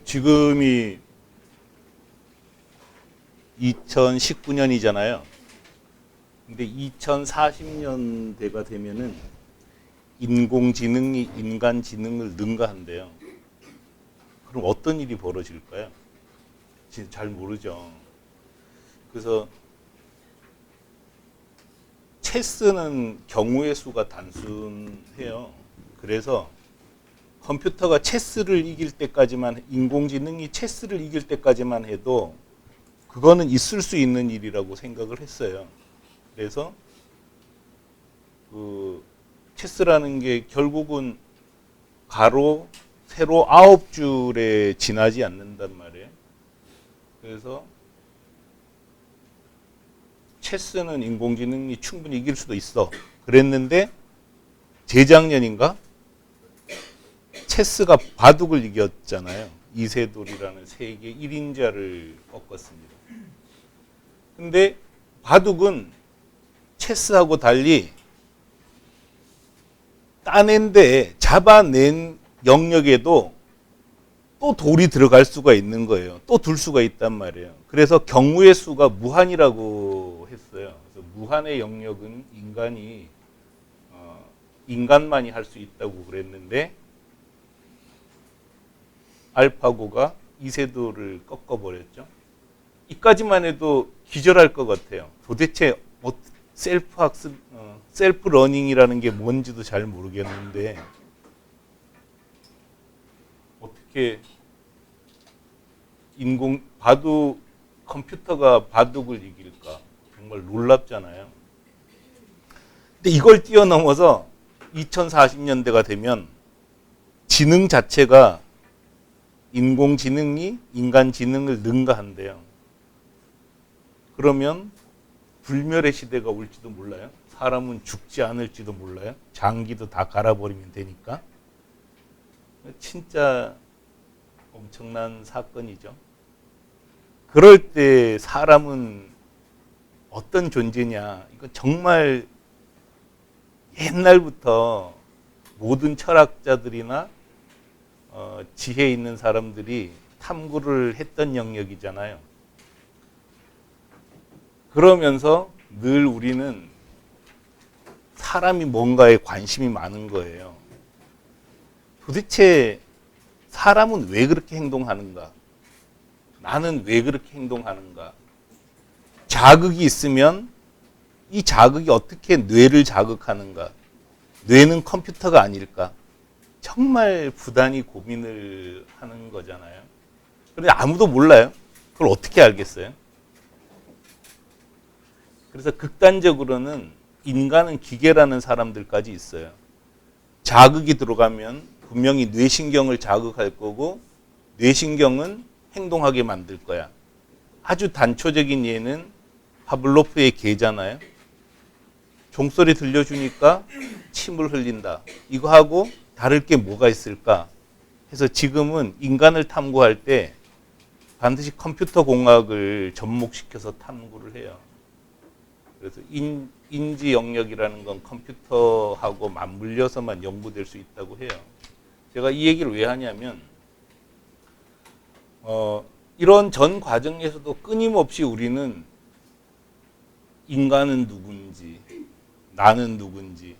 지금이 2019년이잖아요. 근데 2040년대가 되면은 인공지능이 인간 지능을 능가한대요. 그럼 어떤 일이 벌어질까요? 진짜 잘 모르죠. 그래서 체스는 경우의 수가 단순해요. 그래서 컴퓨터가 체스를 이길 때까지만, 인공지능이 체스를 이길 때까지만 해도 그거는 있을 수 있는 일이라고 생각을 했어요. 그래서 그 체스라는 게 결국은 가로, 세로 9줄에 지나지 않는단 말이에요. 그래서 체스는 인공지능이 충분히 이길 수도 있어. 그랬는데 재작년인가? 체스가 바둑을 이겼잖아요. 이세돌이라는 세계 1인자를 꺾었습니다. 근데 바둑은 체스하고 달리 따낸데 잡아낸 영역에도 또 돌이 들어갈 수가 있는 거예요. 또 둘 수가 있단 말이에요. 그래서 경우의 수가 무한이라고 했어요. 그래서 무한의 영역은 인간만이 할 수 있다고 그랬는데 알파고가 이세돌을 꺾어버렸죠. 이까지만 해도 기절할 것 같아요. 도대체 셀프 학습, 셀프 러닝이라는 게 뭔지도 잘 모르겠는데 어떻게 컴퓨터가 바둑을 이길까? 정말 놀랍잖아요. 근데 이걸 뛰어넘어서 2040년대가 되면 지능 자체가 인공지능이 인간 지능을 능가한대요. 그러면 불멸의 시대가 올지도 몰라요. 사람은 죽지 않을지도 몰라요. 장기도 다 갈아버리면 되니까. 진짜 엄청난 사건이죠. 그럴 때 사람은 어떤 존재냐. 이거 정말 옛날부터 모든 철학자들이나 지혜 있는 사람들이 탐구를 했던 영역이잖아요. 그러면서 늘 우리는 사람이 뭔가에 관심이 많은 거예요. 도대체 사람은 왜 그렇게 행동하는가? 나는 왜 그렇게 행동하는가? 자극이 있으면 이 자극이 어떻게 뇌를 자극하는가? 뇌는 컴퓨터가 아닐까? 정말 부단히 고민을 하는 거잖아요. 그런데 아무도 몰라요. 그걸 어떻게 알겠어요? 그래서 극단적으로는 인간은 기계라는 사람들까지 있어요. 자극이 들어가면 분명히 뇌신경을 자극할 거고 뇌신경은 행동하게 만들 거야. 아주 단초적인 예는 파블로프의 개잖아요. 종소리 들려주니까 침을 흘린다. 이거 하고 다를 게 뭐가 있을까? 해서 지금은 인간을 탐구할 때 반드시 컴퓨터 공학을 접목시켜서 탐구를 해요. 그래서 인지 영역이라는 건 컴퓨터하고 맞물려서만 연구될 수 있다고 해요. 제가 이 얘기를 왜 하냐면 이런 전 과정에서도 끊임없이 우리는 인간은 누군지, 나는 누군지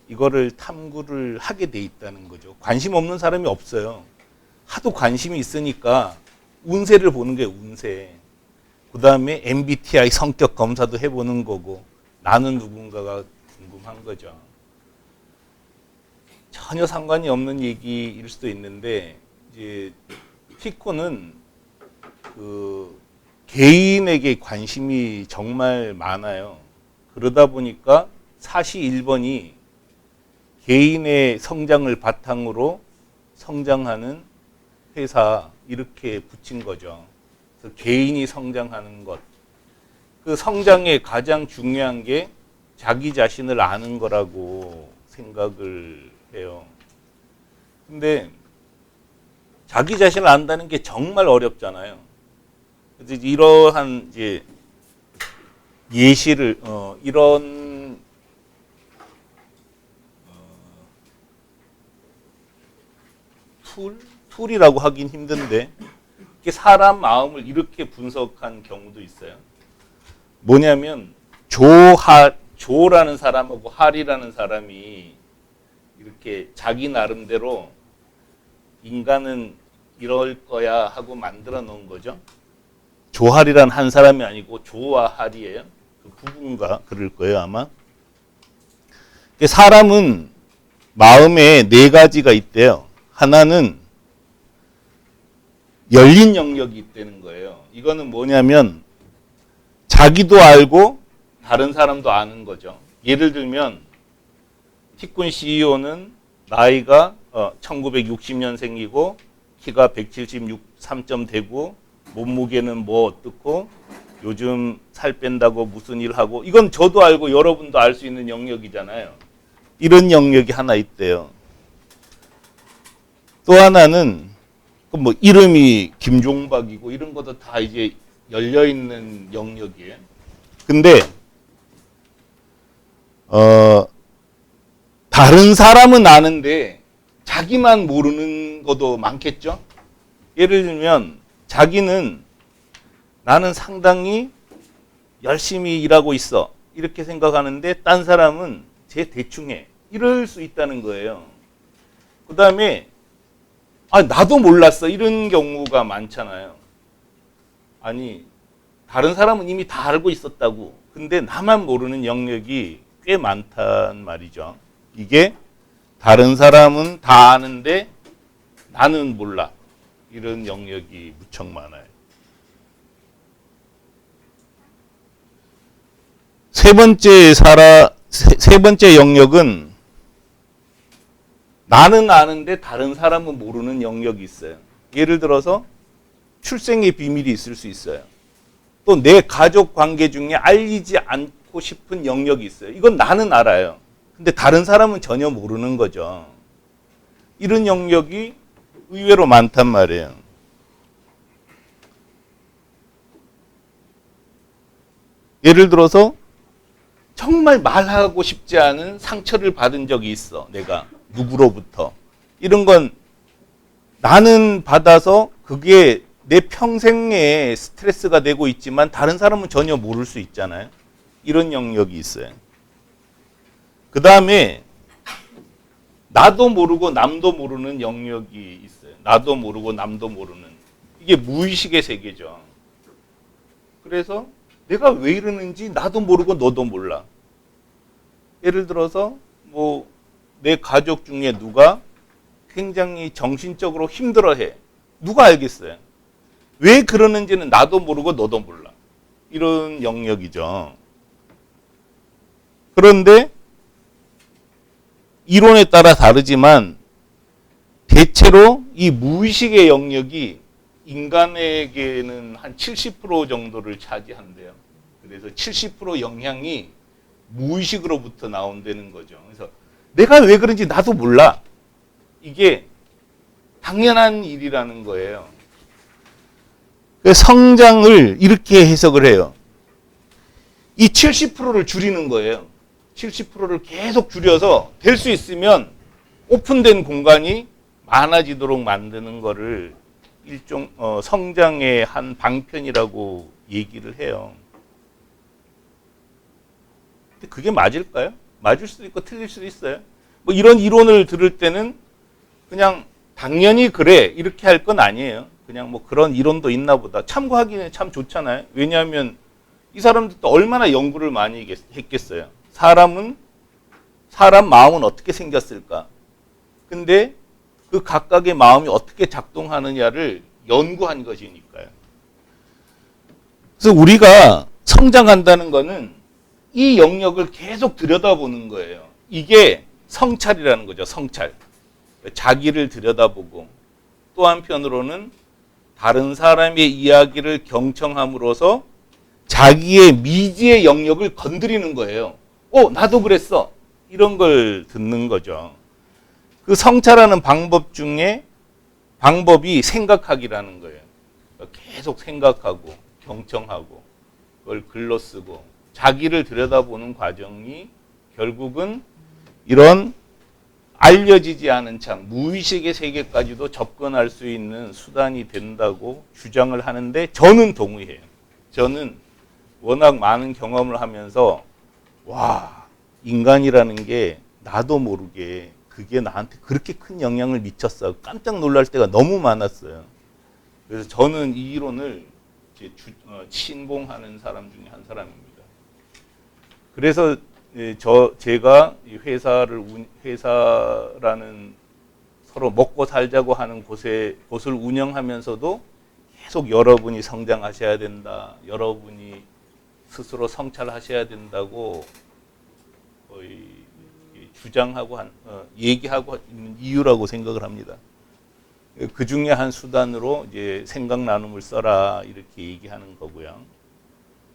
이거를 탐구를 하게 돼 있다는 거죠. 관심 없는 사람이 없어요. 하도 관심이 있으니까 운세를 보는 게 운세. 그 다음에 MBTI 성격 검사도 해보는 거고 나는 누군가가 궁금한 거죠. 전혀 상관이 없는 얘기일 수도 있는데 이제 피코는 그 개인에게 관심이 정말 많아요. 그러다 보니까 사시 1번이 개인의 성장을 바탕으로 성장하는 회사 이렇게 붙인 거죠. 그래서 개인이 성장하는 것. 그 성장의 가장 중요한 게 자기 자신을 아는 거라고 생각을 해요. 근데 자기 자신을 안다는 게 정말 어렵잖아요. 그래서 이러한 이제 예시를 이런 풀이라고 하긴 힘든데 이게 사람 마음을 이렇게 분석한 경우도 있어요. 뭐냐면 조라는 사람하고 할이라는 사람이 이렇게 자기 나름대로 인간은 이럴 거야 하고 만들어 놓은 거죠. 조할이란 한 사람이 아니고 조와 할이에요. 그 부부인가 그럴 거예요 아마. 사람은 마음에 네 가지가 있대요. 하나는 열린 영역이 있다는 거예요. 이거는 뭐냐면 자기도 알고 다른 사람도 아는 거죠. 예를 들면 티쿤 CEO는 나이가 1960년생이고 키가 173점 되고 몸무게는 뭐 어떻고 요즘 살 뺀다고 무슨 일 하고 이건 저도 알고 여러분도 알 수 있는 영역이잖아요. 이런 영역이 하나 있대요. 또 하나는 뭐 이름이 김종박이고 이런 것도 다 이제 열려 있는 영역이에요. 근데 다른 사람은 아는데 자기만 모르는 것도 많겠죠. 예를 들면 자기는 나는 상당히 열심히 일하고 있어 이렇게 생각하는데 딴 사람은 쟤 대충 해 이럴 수 있다는 거예요. 그 다음에 나도 몰랐어 이런 경우가 많잖아요. 아니 다른 사람은 이미 다 알고 있었다고. 근데 나만 모르는 영역이 꽤 많단 말이죠. 이게 다른 사람은 다 아는데 나는 몰라. 이런 영역이 무척 많아요. 세 번째 영역은 나는 아는데 다른 사람은 모르는 영역이 있어요. 예를 들어서 출생의 비밀이 있을 수 있어요. 또 내 가족 관계 중에 알리지 않고 싶은 영역이 있어요. 이건 나는 알아요. 근데 다른 사람은 전혀 모르는 거죠. 이런 영역이 의외로 많단 말이에요. 예를 들어서 정말 말하고 싶지 않은 상처를 받은 적이 있어. 내가 누구로부터. 이런 건 나는 받아서 그게 내 평생에 스트레스가 되고 있지만 다른 사람은 전혀 모를 수 있잖아요. 이런 영역이 있어요. 그 다음에 나도 모르고 남도 모르는 영역이 있어요. 나도 모르고 남도 모르는. 이게 무의식의 세계죠. 그래서 내가 왜 이러는지 나도 모르고 너도 몰라. 예를 들어서 뭐 내 가족 중에 누가 굉장히 정신적으로 힘들어해. 누가 알겠어요? 왜 그러는지는 나도 모르고 너도 몰라. 이런 영역이죠. 그런데 이론에 따라 다르지만 대체로 이 무의식의 영역이 인간에게는 한 70% 정도를 차지한대요. 그래서 70% 영향이 무의식으로부터 나온다는 거죠. 그래서 내가 왜 그런지 나도 몰라. 이게 당연한 일이라는 거예요. 성장을 이렇게 해석을 해요. 이 70%를 줄이는 거예요. 70%를 계속 줄여서 될 수 있으면 오픈된 공간이 많아지도록 만드는 거를 일종 성장의 한 방편이라고 얘기를 해요. 근데 그게 맞을까요? 맞을 수도 있고 틀릴 수도 있어요. 뭐 이런 이론을 들을 때는 그냥 당연히 그래 이렇게 할 건 아니에요. 그냥 뭐 그런 이론도 있나 보다. 참고하기는 참 좋잖아요. 왜냐하면 이 사람들도 얼마나 연구를 많이 했겠어요. 사람 마음은 어떻게 생겼을까? 근데 그 각각의 마음이 어떻게 작동하느냐를 연구한 것이니까요. 그래서 우리가 성장한다는 것은 이 영역을 계속 들여다보는 거예요. 이게 성찰이라는 거죠. 성찰. 자기를 들여다보고 또 한편으로는 다른 사람의 이야기를 경청함으로써 자기의 미지의 영역을 건드리는 거예요. 나도 그랬어. 이런 걸 듣는 거죠. 그 성찰하는 방법 중에 방법이 생각하기라는 거예요. 계속 생각하고 경청하고 그걸 글로 쓰고 자기를 들여다보는 과정이 결국은 이런 알려지지 않은 참 무의식의 세계까지도 접근할 수 있는 수단이 된다고 주장을 하는데 저는 동의해요. 저는 워낙 많은 경험을 하면서 와, 인간이라는 게 나도 모르게 그게 나한테 그렇게 큰 영향을 미쳤어. 깜짝 놀랄 때가 너무 많았어요. 그래서 저는 이 이론을 신봉하는 사람 중에 한 사람입니다. 그래서 제가 회사라는 서로 먹고 살자고 하는 곳을 운영하면서도 계속 여러분이 성장하셔야 된다. 여러분이 스스로 성찰하셔야 된다고 거의 주장하고 얘기하고 있는 이유라고 생각을 합니다. 그 중에 한 수단으로 이제 생각 나눔을 써라 이렇게 얘기하는 거고요.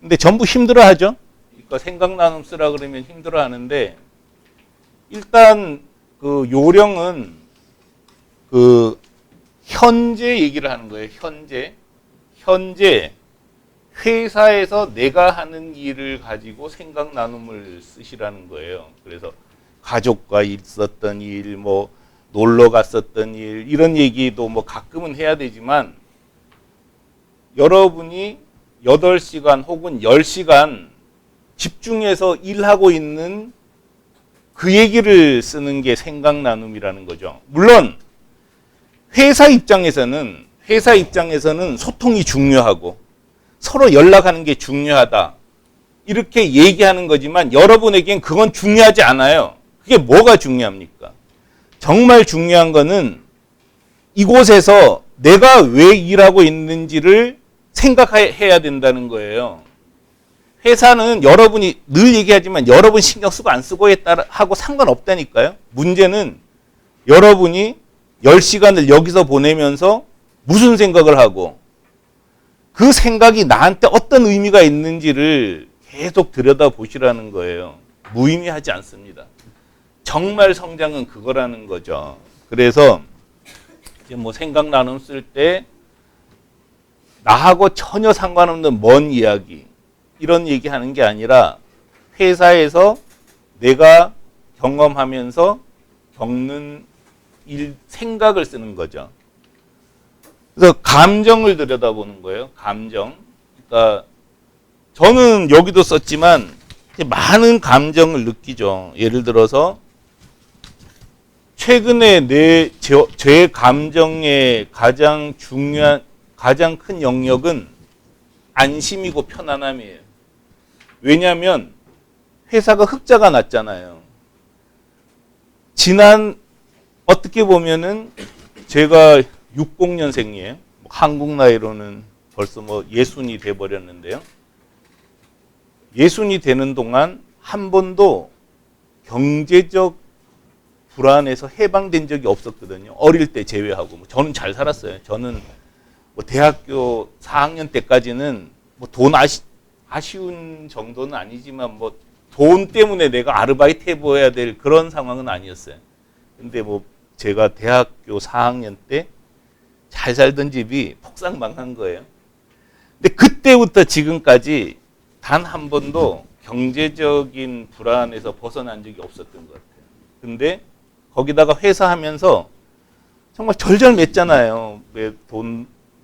근데 전부 힘들어하죠. 그러니까 생각 나눔 쓰라 그러면 힘들어하는데 일단 그 요령은 그 현재 얘기를 하는 거예요. 현재 회사에서 내가 하는 일을 가지고 생각 나눔을 쓰시라는 거예요. 그래서 가족과 있었던 일, 뭐 놀러 갔었던 일 이런 얘기도 뭐 가끔은 해야 되지만 여러분이 8시간 혹은 10시간 집중해서 일하고 있는 그 얘기를 쓰는 게 생각 나눔이라는 거죠. 물론 회사 입장에서는 소통이 중요하고 서로 연락하는 게 중요하다. 이렇게 얘기하는 거지만 여러분에겐 그건 중요하지 않아요. 그게 뭐가 중요합니까? 정말 중요한 거는 이곳에서 내가 왜 일하고 있는지를 생각해야 된다는 거예요. 회사는 여러분이 늘 얘기하지만 여러분 신경 쓰고 안 쓰고에 따라 하고 상관없다니까요. 문제는 여러분이 10시간을 여기서 보내면서 무슨 생각을 하고 그 생각이 나한테 어떤 의미가 있는지를 계속 들여다보시라는 거예요. 무의미하지 않습니다. 정말 성장은 그거라는 거죠. 그래서 이제 뭐 생각 나눔 쓸 때 나하고 전혀 상관없는 먼 이야기 이런 얘기하는 게 아니라 회사에서 내가 경험하면서 겪는 생각을 쓰는 거죠. 그래서 감정을 들여다보는 거예요. 감정. 그러니까 저는 여기도 썼지만 많은 감정을 느끼죠. 예를 들어서 최근에 제 감정의 가장 큰 영역은 안심이고 편안함이에요. 왜냐하면 회사가 흑자가 났잖아요. 어떻게 보면은 제가 60년생이에요. 한국 나이로는 벌써 뭐 60이 돼버렸는데요. 60이 되는 동안 한 번도 경제적 불안에서 해방된 적이 없었거든요. 어릴 때 제외하고. 저는 잘 살았어요. 저는 뭐 대학교 4학년 때까지는 뭐 돈 아쉬운 정도는 아니지만 뭐 돈 때문에 내가 아르바이트 해보아야 될 그런 상황은 아니었어요. 근데 뭐 제가 대학교 4학년 때 잘 살던 집이 폭삭 망한 거예요. 근데 그때부터 지금까지 단 한 번도 경제적인 불안에서 벗어난 적이 없었던 것 같아요. 근데 거기다가 회사 하면서 정말 절절맸잖아요.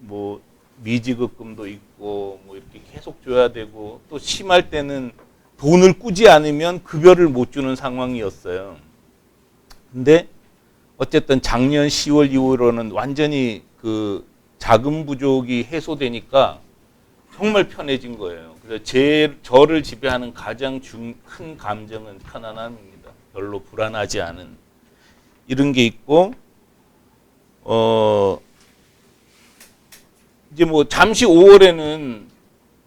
뭐 미지급금도 있고 뭐 이렇게 계속 줘야 되고 또 심할 때는 돈을 꾸지 않으면 급여를 못 주는 상황이었어요. 근데 어쨌든 작년 10월 이후로는 완전히 그 자금 부족이 해소되니까 정말 편해진 거예요. 그래서 저를 지배하는 가장 큰 감정은 편안함입니다. 별로 불안하지 않은 이런 게 있고, 이제 뭐 잠시 5월에는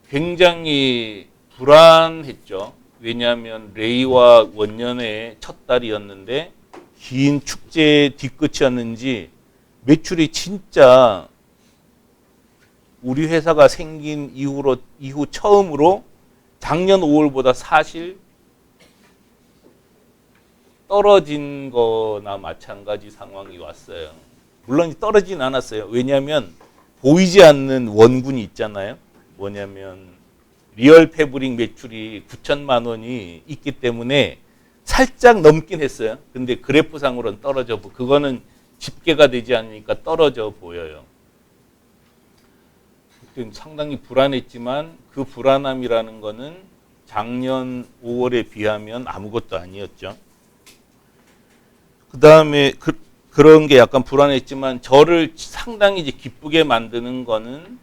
굉장히 불안했죠. 왜냐하면 레이와 원년의 첫 달이었는데 긴 축제 뒤끝이었는지 매출이 진짜 우리 회사가 생긴 이후 처음으로 작년 5월보다 사실 떨어진 거나 마찬가지 상황이 왔어요. 물론 떨어지진 않았어요. 왜냐하면 보이지 않는 원군이 있잖아요. 뭐냐면 리얼 패브릭 매출이 9천만 원이 있기 때문에 살짝 넘긴 했어요. 근데 그래프상으로는 그거는 집계가 되지 않으니까 떨어져 보여요. 그때 상당히 불안했지만 그 불안함이라는 거는 작년 5월에 비하면 아무것도 아니었죠. 그 다음에 그런 게 약간 불안했지만 저를 상당히 이제 기쁘게 만드는 거는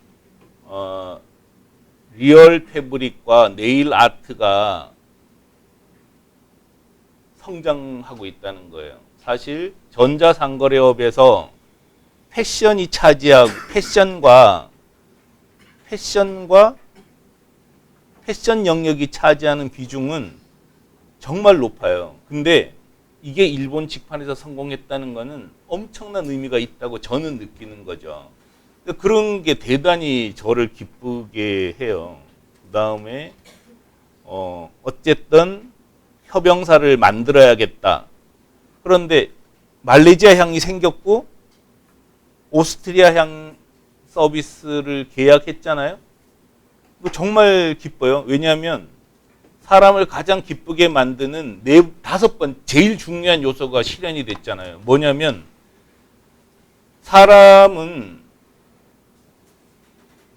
리얼 패브릭과 네일 아트가 성장하고 있다는 거예요. 사실 전자상거래업에서 패션이 차지하고 패션 영역이 차지하는 비중은 정말 높아요. 근데 이게 일본 직판에서 성공했다는 것은 엄청난 의미가 있다고 저는 느끼는 거죠. 그런 게 대단히 저를 기쁘게 해요. 그 다음에 어쨌든 협영사를 만들어야겠다. 그런데 말레이시아 향이 생겼고 오스트리아 향 서비스를 계약했잖아요. 정말 기뻐요. 왜냐하면 사람을 가장 기쁘게 만드는 5번 제일 중요한 요소가 실현이 됐잖아요. 뭐냐면 사람은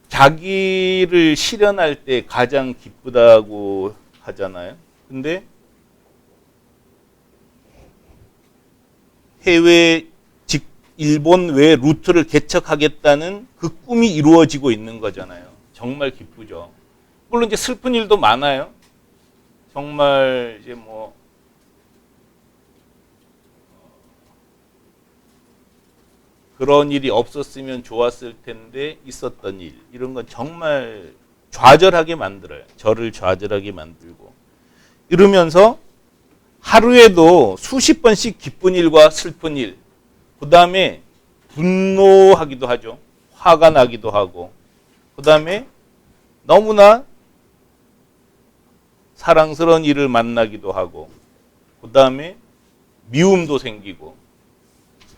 자기를 실현할 때 가장 기쁘다고 하잖아요. 근데 일본 외 루트를 개척하겠다는 그 꿈이 이루어지고 있는 거잖아요. 정말 기쁘죠. 물론 이제 슬픈 일도 많아요. 정말 이제 뭐 그런 일이 없었으면 좋았을 텐데 있었던 일, 이런 건 정말 좌절하게 만들어요. 저를 좌절하게 만들고 이러면서 하루에도 수십 번씩 기쁜 일과 슬픈 일, 그 다음에 분노하기도 하죠. 화가 나기도 하고, 그 다음에 너무나 사랑스러운 일을 만나기도 하고, 그 다음에 미움도 생기고,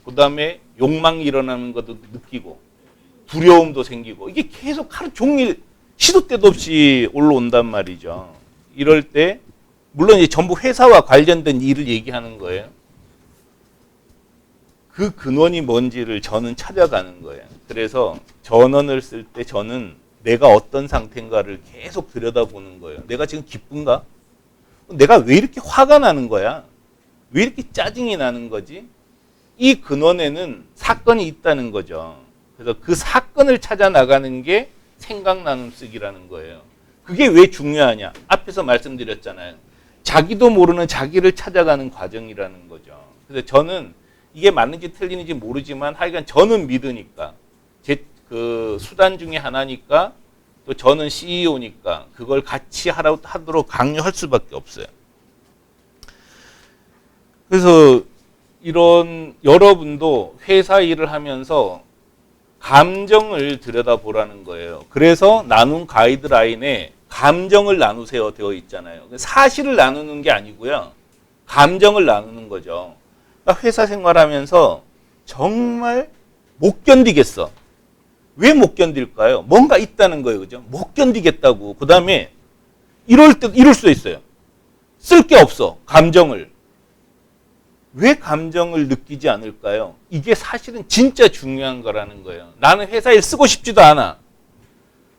그 다음에 욕망이 일어나는 것도 느끼고, 두려움도 생기고, 이게 계속 하루 종일 시도 때도 없이 올라온단 말이죠. 이럴 때 물론 이제 전부 회사와 관련된 일을 얘기하는 거예요. 그 근원이 뭔지를 저는 찾아가는 거예요. 그래서 전원을 쓸 때 저는 내가 어떤 상태인가를 계속 들여다보는 거예요. 내가 지금 기쁜가? 내가 왜 이렇게 화가 나는 거야? 왜 이렇게 짜증이 나는 거지? 이 근원에는 사건이 있다는 거죠. 그래서 그 사건을 찾아 나가는 게 생각 나눔 쓰기라는 거예요. 그게 왜 중요하냐? 앞에서 말씀드렸잖아요. 자기도 모르는 자기를 찾아가는 과정이라는 거죠. 그래서 저는 이게 맞는지 틀리는지 모르지만 하여간 저는 믿으니까, 제 그 수단 중에 하나니까, 또 저는 CEO니까 그걸 같이 하도록 강요할 수밖에 없어요. 그래서 이런 여러분도 회사 일을 하면서 감정을 들여다보라는 거예요. 그래서 나눔 가이드라인에 감정을 나누세요 되어 있잖아요. 사실을 나누는 게 아니고요. 감정을 나누는 거죠. 그러니까 회사 생활하면서 정말 못 견디겠어. 왜 못 견딜까요? 뭔가 있다는 거예요. 그죠? 못 견디겠다고. 그 다음에 이럴 수도 있어요. 쓸 게 없어. 감정을. 왜 감정을 느끼지 않을까요? 이게 사실은 진짜 중요한 거라는 거예요. 나는 회사 일 쓰고 싶지도 않아.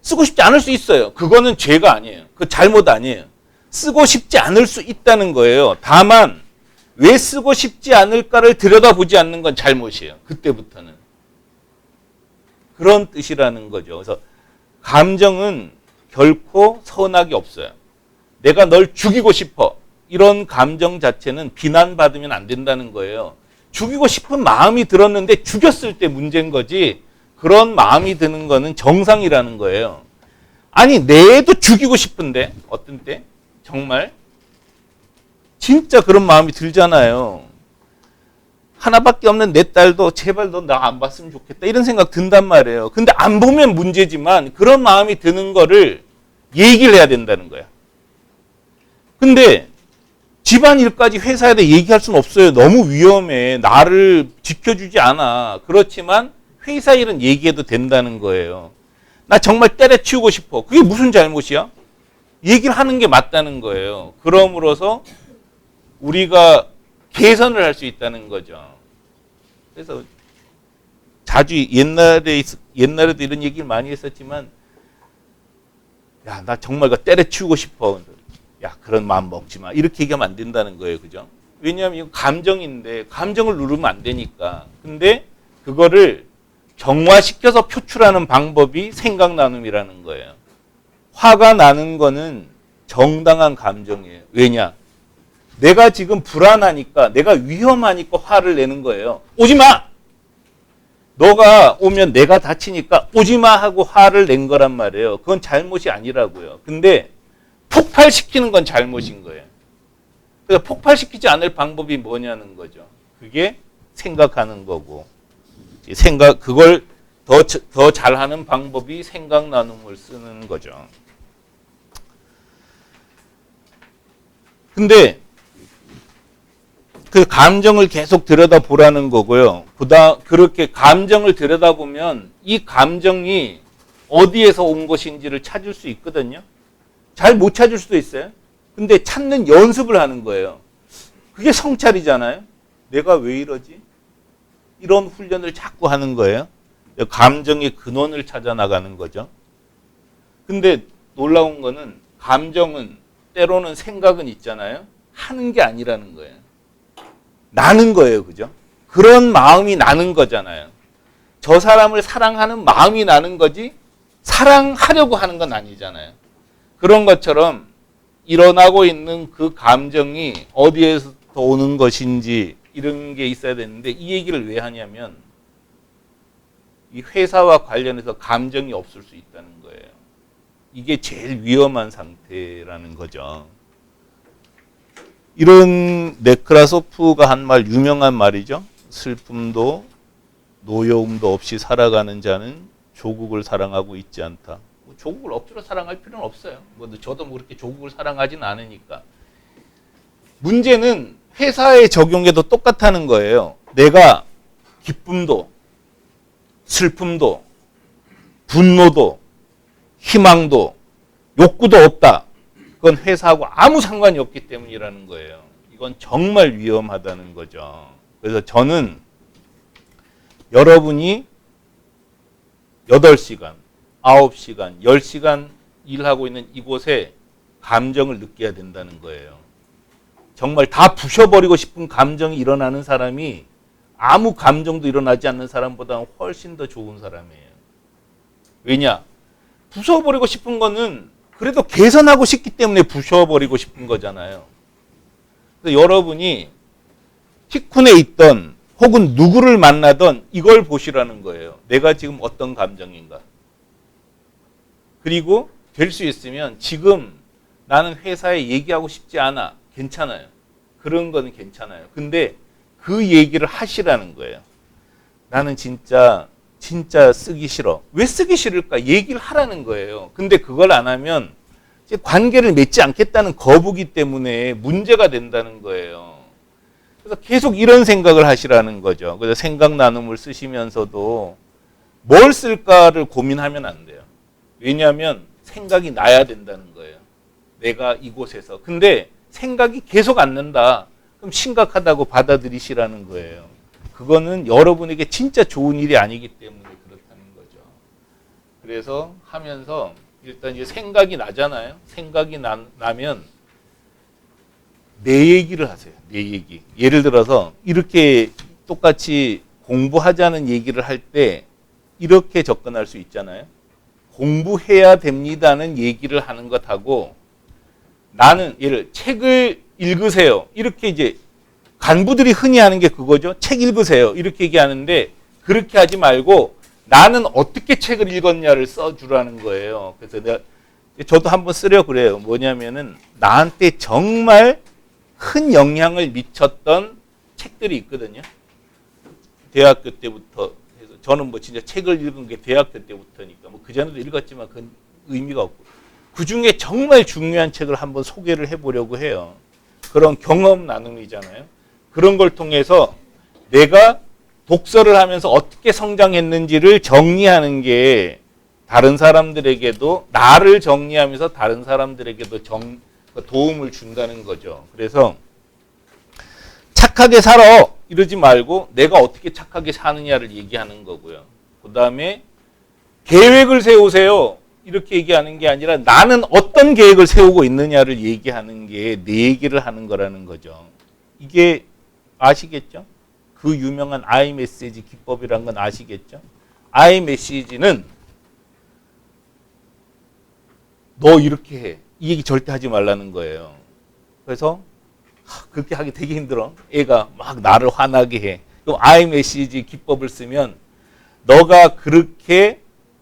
쓰고 싶지 않을 수 있어요. 그거는 죄가 아니에요. 그 잘못 아니에요. 쓰고 싶지 않을 수 있다는 거예요. 다만 왜 쓰고 싶지 않을까를 들여다보지 않는 건 잘못이에요. 그때부터는. 그런 뜻이라는 거죠. 그래서 감정은 결코 선악이 없어요. 내가 널 죽이고 싶어. 이런 감정 자체는 비난받으면 안 된다는 거예요. 죽이고 싶은 마음이 들었는데 죽였을 때 문제인 거지, 그런 마음이 드는 거는 정상이라는 거예요. 아니, 내 애도 죽이고 싶은데 어떤 때 정말 진짜 그런 마음이 들잖아요. 하나밖에 없는 내 딸도 제발 너 나 안 봤으면 좋겠다 이런 생각 든단 말이에요. 근데 안 보면 문제지만 그런 마음이 드는 거를 얘기를 해야 된다는 거야. 근데 집안일까지 회사에다 얘기할 수는 없어요. 너무 위험해. 나를 지켜주지 않아. 그렇지만 회사 일은 얘기해도 된다는 거예요. 나 정말 때려치우고 싶어. 그게 무슨 잘못이야? 얘기를 하는 게 맞다는 거예요. 그러므로서 우리가 개선을 할 수 있다는 거죠. 그래서 자주 옛날에도 이런 얘기를 많이 했었지만, 야, 나 정말 그 때려치우고 싶어. 야, 그런 마음 먹지 마. 이렇게 얘기하면 안 된다는 거예요. 그죠? 왜냐하면 이거 감정인데, 감정을 누르면 안 되니까. 근데 그거를 정화시켜서 표출하는 방법이 생각 나눔이라는 거예요. 화가 나는 거는 정당한 감정이에요. 왜냐? 내가 지금 불안하니까, 내가 위험하니까 화를 내는 거예요. 오지 마! 너가 오면 내가 다치니까 오지 마 하고 화를 낸 거란 말이에요. 그건 잘못이 아니라고요. 근데 폭발시키는 건 잘못인 거예요. 그래서 폭발시키지 않을 방법이 뭐냐는 거죠. 그게 생각하는 거고. 그걸 더 잘하는 방법이 생각 나눔을 쓰는 거죠. 근데 그 감정을 계속 들여다보라는 거고요. 그렇게 감정을 들여다보면 이 감정이 어디에서 온 것인지를 찾을 수 있거든요. 잘 못 찾을 수도 있어요. 근데 찾는 연습을 하는 거예요. 그게 성찰이잖아요. 내가 왜 이러지? 이런 훈련을 자꾸 하는 거예요. 감정의 근원을 찾아 나가는 거죠. 근데 놀라운 거는 감정은 때로는 생각은 있잖아요. 하는 게 아니라는 거예요. 나는 거예요. 그죠? 그런 마음이 나는 거잖아요. 저 사람을 사랑하는 마음이 나는 거지 사랑하려고 하는 건 아니잖아요. 그런 것처럼 일어나고 있는 그 감정이 어디에서 오는 것인지 이런 게 있어야 되는데 이 얘기를 왜 하냐면 이 회사와 관련해서 감정이 없을 수 있다는 거예요. 이게 제일 위험한 상태라는 거죠. 이런 네크라소프가 한 말, 유명한 말이죠. 슬픔도 노여움도 없이 살아가는 자는 조국을 사랑하고 있지 않다. 조국을 억지로 사랑할 필요는 없어요. 저도 그렇게 조국을 사랑하지는 않으니까. 문제는 회사에 적용해도 똑같다는 거예요. 내가 기쁨도 슬픔도 분노도 희망도 욕구도 없다. 그건 회사하고 아무 상관이 없기 때문이라는 거예요. 이건 정말 위험하다는 거죠. 그래서 저는 여러분이 8시간, 9시간, 10시간 일하고 있는 이곳에 감정을 느껴야 된다는 거예요. 정말 다 부셔버리고 싶은 감정이 일어나는 사람이 아무 감정도 일어나지 않는 사람보다 훨씬 더 좋은 사람이에요. 왜냐? 부숴버리고 싶은 거는 그래도 개선하고 싶기 때문에 부숴버리고 싶은 거잖아요. 그래서 여러분이 티쿤에 있던 혹은 누구를 만나던 이걸 보시라는 거예요. 내가 지금 어떤 감정인가. 그리고 될 수 있으면 지금 나는 회사에 얘기하고 싶지 않아. 괜찮아요. 그런 거는 괜찮아요. 근데 그 얘기를 하시라는 거예요. 나는 진짜 쓰기 싫어. 왜 쓰기 싫을까? 얘기를 하라는 거예요. 근데 그걸 안 하면 이제 관계를 맺지 않겠다는 거부기 때문에 문제가 된다는 거예요. 그래서 계속 이런 생각을 하시라는 거죠. 그래서 생각 나눔을 쓰시면서도 뭘 쓸까를 고민하면 안 돼요. 왜냐하면 생각이 나야 된다는 거예요. 내가 이곳에서. 근데 생각이 계속 안 난다. 그럼 심각하다고 받아들이시라는 거예요. 그거는 여러분에게 진짜 좋은 일이 아니기 때문에 그렇다는 거죠. 그래서 하면서 일단 이제 생각이 나잖아요. 생각이 나면 내 얘기를 하세요. 내 얘기. 예를 들어서 이렇게 똑같이 공부하자는 얘기를 할 때 이렇게 접근할 수 있잖아요. 공부해야 됩니다는 얘기를 하는 것하고 나는 책을 읽으세요. 이렇게 이제 간부들이 흔히 하는 게 그거죠. 책 읽으세요. 이렇게 얘기하는데 그렇게 하지 말고 나는 어떻게 책을 읽었냐를 써주라는 거예요. 그래서 저도 한번 쓰려 그래요. 뭐냐면은 나한테 정말 큰 영향을 미쳤던 책들이 있거든요. 대학교 때부터 해서 저는 진짜 책을 읽은 게 대학교 때부터니까 그 전에도 읽었지만 그건 의미가 없고 그 중에 정말 중요한 책을 한번 소개를 해보려고 해요. 그런 경험 나눔이잖아요. 그런 걸 통해서 내가 독서를 하면서 어떻게 성장했는지를 정리하는 게 다른 사람들에게도 나를 정리하면서 다른 사람들에게도 도움을 준다는 거죠. 그래서 착하게 살아 이러지 말고 내가 어떻게 착하게 사느냐를 얘기하는 거고요. 그 다음에 계획을 세우세요. 이렇게 얘기하는 게 아니라 나는 어떤 계획을 세우고 있느냐를 얘기하는 게 내 얘기를 하는 거라는 거죠. 이게 아시겠죠? 그 유명한 아이메시지 기법이란 건 아시겠죠? 아이메시지는 너 이렇게 해. 이 얘기 절대 하지 말라는 거예요. 그래서 그렇게 하기 되게 힘들어. 애가 막 나를 화나게 해. 그럼 아이메시지 기법을 쓰면 너가 그렇게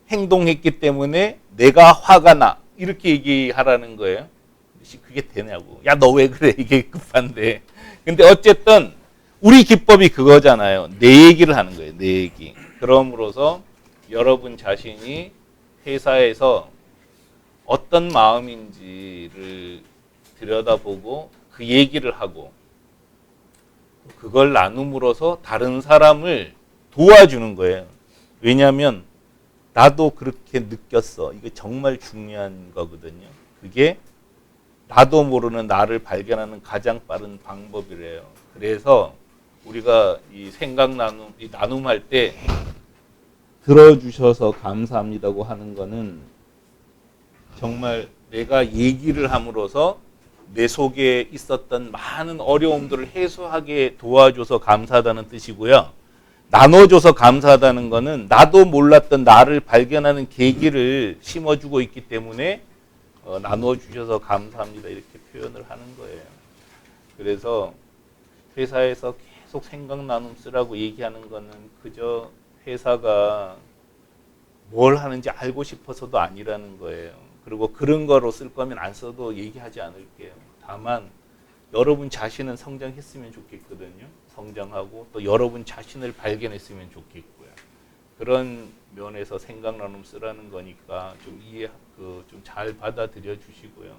행동했기 때문에 내가 화가 나. 이렇게 얘기하라는 거예요. 그게 되냐고. 야, 너 왜 그래? 이게 급한데. 근데 어쨌든 우리 기법이 그거잖아요. 내 얘기를 하는 거예요. 내 얘기. 그럼으로써 여러분 자신이 회사에서 어떤 마음인지를 들여다보고 그 얘기를 하고 그걸 나눔으로써 다른 사람을 도와주는 거예요. 왜냐하면 나도 그렇게 느꼈어. 이거 정말 중요한 거거든요. 그게 나도 모르는 나를 발견하는 가장 빠른 방법이래요. 그래서 우리가 이 생각 나눔, 이 나눔할 때 들어주셔서 감사합니다고 하는 거는 정말 내가 얘기를 함으로써 내 속에 있었던 많은 어려움들을 해소하게 도와줘서 감사하다는 뜻이고요. 나눠줘서 감사하다는 거는 나도 몰랐던 나를 발견하는 계기를 심어주고 있기 때문에 나눠주셔서 감사합니다. 이렇게 표현을 하는 거예요. 그래서 회사에서 계속 생각 나눔 쓰라고 얘기하는 거는 그저 회사가 뭘 하는지 알고 싶어서도 아니라는 거예요. 그리고 그런 거로 쓸 거면 안 써도 얘기하지 않을게요. 다만 여러분 자신은 성장했으면 좋겠거든요. 성장하고 또 여러분 자신을 발견했으면 좋겠고요. 그런 면에서 생각 나눔 쓰라는 거니까 좀 좀 잘 받아들여 주시고요.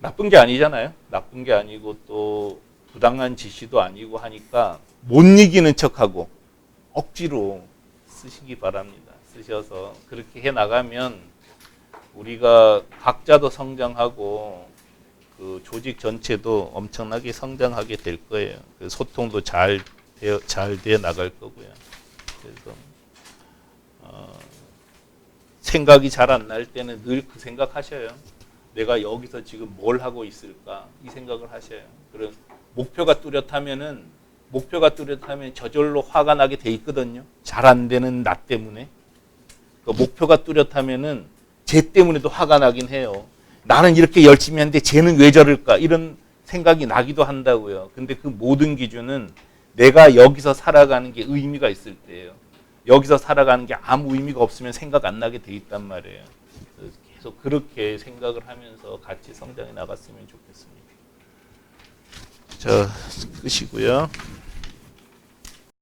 나쁜 게 아니잖아요. 나쁜 게 아니고 또 부당한 지시도 아니고 하니까 못 이기는 척하고 억지로 쓰시기 바랍니다. 쓰셔서 그렇게 해 나가면 우리가 각자도 성장하고 그 조직 전체도 엄청나게 성장하게 될 거예요. 그 소통도 잘 돼 나갈 거고요. 그래서 생각이 잘 안 날 때는 늘 그 생각하셔요. 내가 여기서 지금 뭘 하고 있을까 이 생각을 하셔요. 그런 목표가 뚜렷하면 저절로 화가 나게 돼 있거든요. 잘 안 되는 나 때문에. 그 목표가 뚜렷하면은 쟤 때문에도 화가 나긴 해요. 나는 이렇게 열심히 하는데 쟤는 왜 저럴까 이런 생각이 나기도 한다고요. 근데 그 모든 기준은 내가 여기서 살아가는 게 의미가 있을 때예요. 여기서 살아가는 게 아무 의미가 없으면 생각 안 나게 돼 있단 말이에요. 계속 그렇게 생각을 하면서 같이 성장해 나갔으면 좋겠습니다. 자, 끝이고요.